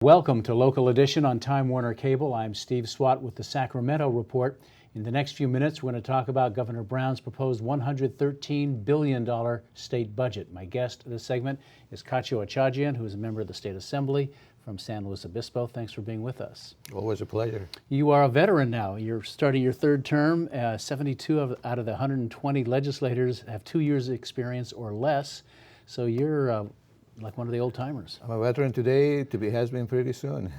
Welcome to Local Edition on Time Warner Cable. I'm Steve Swatt with the Sacramento Report. In the next few minutes, we're going to talk about Governor Brown's proposed $113 billion state budget. My guest this segment is Katcho Achadjian, who is a member of the State Assembly from San Luis Obispo. Thanks for being with us. Always a pleasure. You are a veteran now. You're starting your third term. 72 out of the 120 legislators have 2 years experience or less. So you're like one of the old timers. I'm a veteran today, to be has been pretty soon.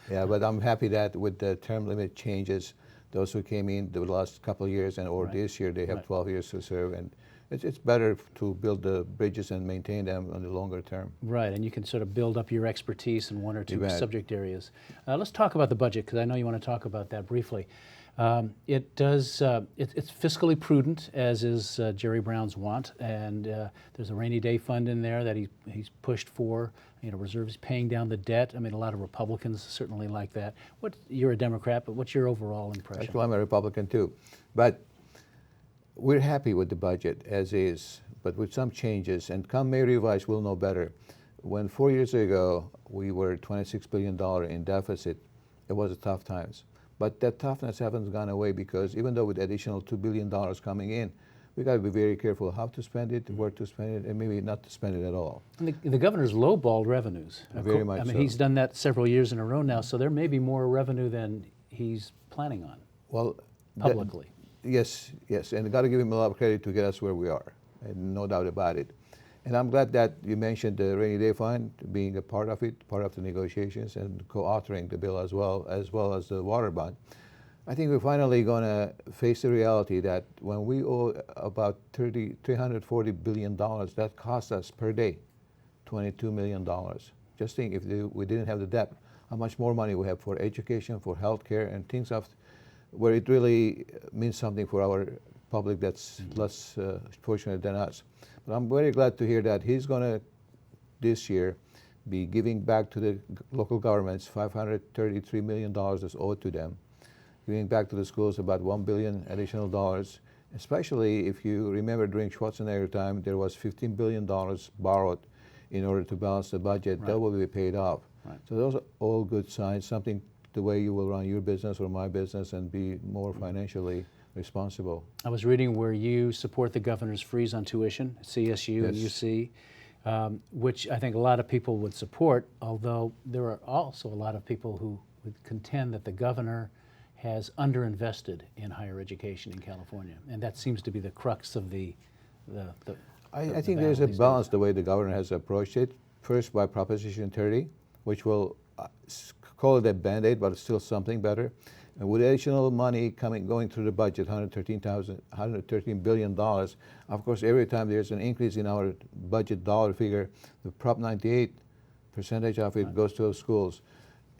Yeah, but I'm happy that with the term limit changes, those who came in the last couple of years and or this year, they have 12 years to serve, and it's better to build the bridges and maintain them on the longer term. Right, and you can sort of build up your expertise in one or two subject areas. Let's talk about the budget, because I know you want to talk about that briefly. It's fiscally prudent, as is Jerry Brown's want, and there's a rainy day fund in there that he's pushed for. You know, reserves paying down the debt. I mean, a lot of Republicans certainly like that. You're a Democrat, but what's your overall impression? Actually, I'm a Republican too, but we're happy with the budget as is, but with some changes. And come May revise, we'll know better. When 4 years ago we were $26 billion in deficit, it was a tough times. But that toughness hasn't gone away, because even though with additional $2 billion coming in, we got to be very careful how to spend it, where to spend it, and maybe not to spend it at all. And the governor's lowballed revenues. Very much so. I mean, he's done that several years in a row now, so there may be more revenue than he's planning on. Well, publicly. Yes, and I got to give him a lot of credit to get us where we are, and no doubt about it. And I'm glad that you mentioned the rainy day fund being a part of it, part of the negotiations, and co-authoring the bill as well as the water bond. I think we're finally going to face the reality that when we owe about $340 billion, that costs us per day $22 million. Just think, if we didn't have the debt, how much more money we have for education, for healthcare, and things of where it really means something for our public that's less fortunate than us. But I'm very glad to hear that he's going to, this year, be giving back to the local governments $533 million that's owed to them, giving back to the schools about $1 billion additional dollars, especially if you remember during Schwarzenegger time, there was $15 billion borrowed in order to balance the budget. That will be paid off. So those are all good signs, something the way you will run your business or my business and be more financially responsible. I was reading where you support the governor's freeze on tuition, CSU and UC, which I think a lot of people would support, although there are also a lot of people who would contend that the governor has underinvested in higher education in California, and that seems to be the crux of I think there's a balance the way the governor has approached it. First, by Proposition 30, which will call it a Band-Aid, but it's still something better. And with additional money going through the budget, $113 billion, of course, every time there's an increase in our budget dollar figure, the Prop 98 percentage of it goes to those schools.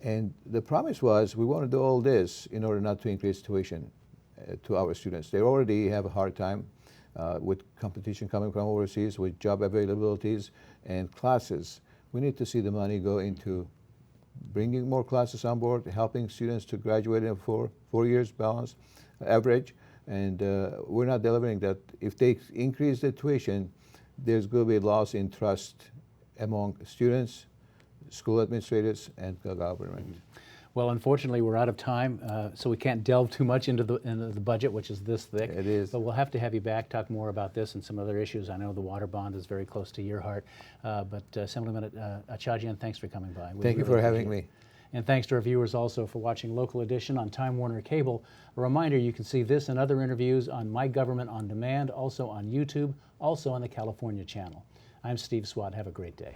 And the promise was we want to do all this in order not to increase tuition to our students. They already have a hard time with competition coming from overseas, with job availabilities and classes. We need to see the money go into bringing more classes on board, helping students to graduate in 4 years balanced average, and we're not delivering that. If they increase the tuition, there's going to be a loss in trust among students, school administrators, and the government. Well, unfortunately, we're out of time, so we can't delve too much into the budget, which is this thick. It is. But we'll have to have you back, talk more about this and some other issues. I know the water bond is very close to your heart. But Assemblymember Achadjian, thanks for coming by. Thank you for having me. And thanks to our viewers also for watching Local Edition on Time Warner Cable. A reminder, you can see this and other interviews on My Government on Demand, also on YouTube, also on the California channel. I'm Steve Swatt. Have a great day.